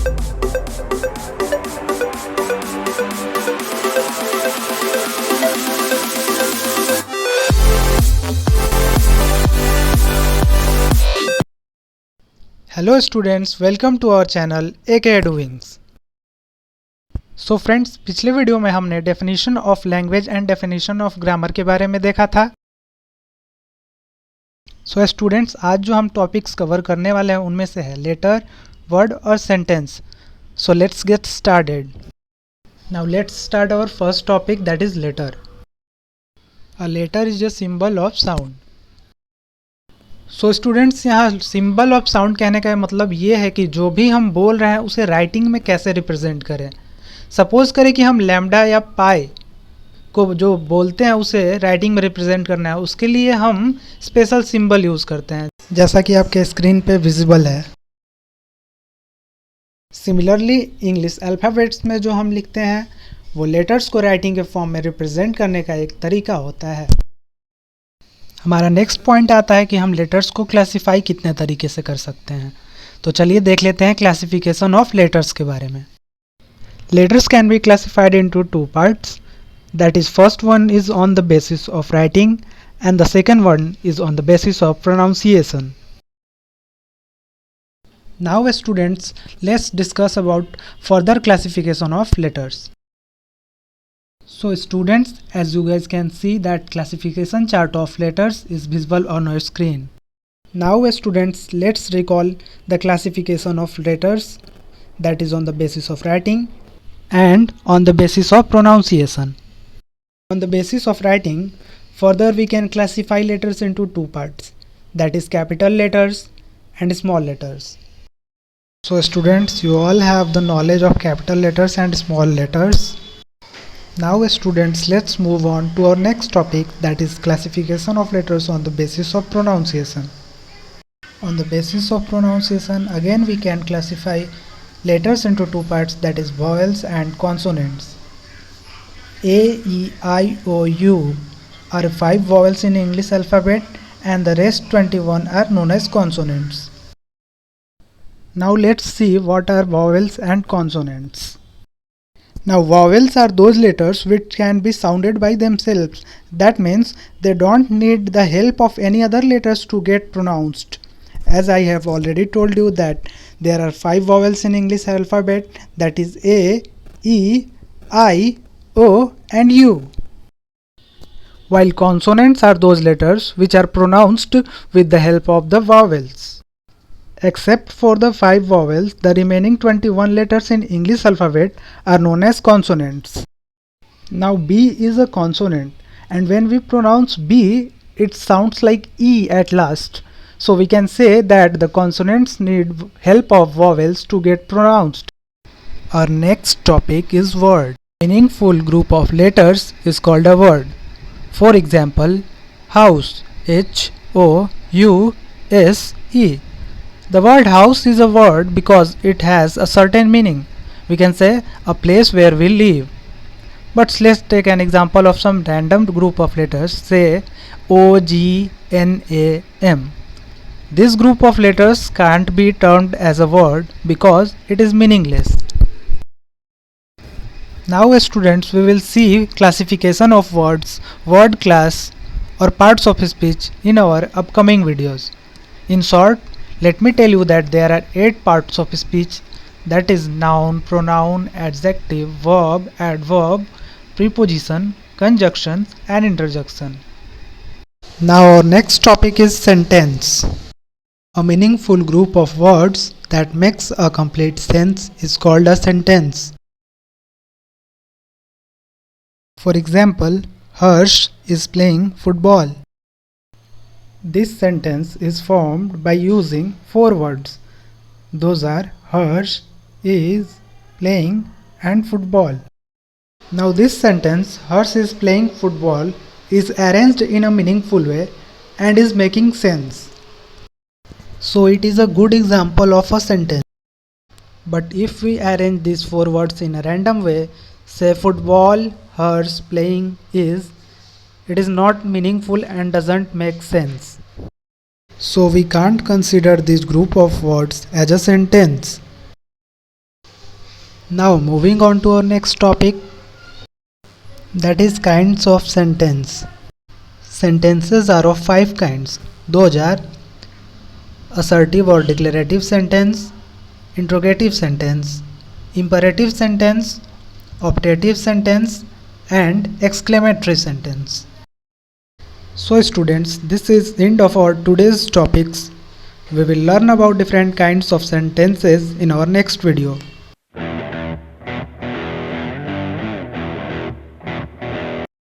Hello students, welcome to our channel AK Doings. So friends, पिछले video में हमने definition of language and definition of grammar के बारे में देखा था. सो स्टूडेंट्स, आज जो हम टॉपिक्स कवर करने वाले हैं उनमें से है लेटर, वर्ड और sentence. So let's get started. Now let's start our first topic, that is letter. A letter is a symbol of sound. So students, यहाँ सिंबल ऑफ साउंड कहने का मतलब ये है कि जो भी हम बोल रहे हैं उसे राइटिंग में कैसे रिप्रेजेंट करें. सपोज करें कि हम लैम्डा या पाई को जो बोलते हैं उसे राइटिंग में रिप्रेजेंट करना है, उसके लिए हम स्पेशल सिंबल यूज़ करते हैं, जैसा कि आपके स्क्रीन पे विजिबल है. सिमिलरली इंग्लिश अल्फ़ाबेट्स में जो हम लिखते हैं वो लेटर्स को राइटिंग के फॉर्म में रिप्रेजेंट करने का एक तरीका होता है. हमारा नेक्स्ट पॉइंट आता है कि हम लेटर्स को क्लासिफाई कितने तरीके से कर सकते हैं. तो चलिए देख लेते हैं क्लासिफिकेशन ऑफ लेटर्स के बारे में. Letters can be classified into two parts. That is first one is on the basis of writing and the second one is on the basis of pronunciation. Now students, let's discuss about further classification of letters. So students, as you guys can see that classification chart of letters is visible on your screen. Now students, let's recall the classification of letters, that is on the basis of writing and on the basis of pronunciation. On the basis of writing, further we can classify letters into two parts, that is capital letters and small letters. So students, you all have the knowledge of capital letters and small letters. Now students, let's move on to our next topic, that is classification of letters on the basis of pronunciation. On the basis of pronunciation, again we can classify letters into two parts, that is vowels and consonants. A, E, I, O, U are 5 vowels in English alphabet and the rest 21 are known as consonants. Now let's see what are vowels and consonants. Now vowels are those letters which can be sounded by themselves. That means they don't need the help of any other letters to get pronounced. As I have already told you that there are 5 vowels in English alphabet, that is A, E, I, O and U. While consonants are those letters which are pronounced with the help of the vowels. Except for the 5 vowels, the remaining 21 letters in English alphabet are known as consonants. Now B is a consonant, and when we pronounce B, it sounds like E at last. So we can say that the consonants need help of vowels to get pronounced. Our next topic is word. Meaningful group of letters is called a word. For example, house, H-O-U-S-E. The word house is a word because it has a certain meaning. We can say a place where we live. But let's take an example of some random group of letters, say O-G-N-A-M. This group of letters can't be termed as a word because it is meaningless. Now students, we will see classification of words, word class or parts of speech in our upcoming videos. In short, let me tell you that there are 8 parts of speech, that is noun, pronoun, adjective, verb, adverb, preposition, conjunction and interjection. Now our next topic is sentence. A meaningful group of words that makes a complete sense is called a sentence. For example, Harsh is playing football. This sentence is formed by using 4 words. Those are Harsh, is, playing and football. Now this sentence, Harsh is playing football, is arranged in a meaningful way and is making sense. So it is a good example of a sentence. But if we arrange these 4 words in a random way, say football, Harsh, playing, is, it is not meaningful and doesn't make sense. So we can't consider this group of words as a sentence. Now moving on to our next topic, that is kinds of sentence. Sentences are of 5 kinds. Those are assertive or declarative sentence, interrogative sentence, imperative sentence, optative sentence, and exclamatory sentence. So students, this is end of our today's topics. We will learn about different kinds of sentences in our next video.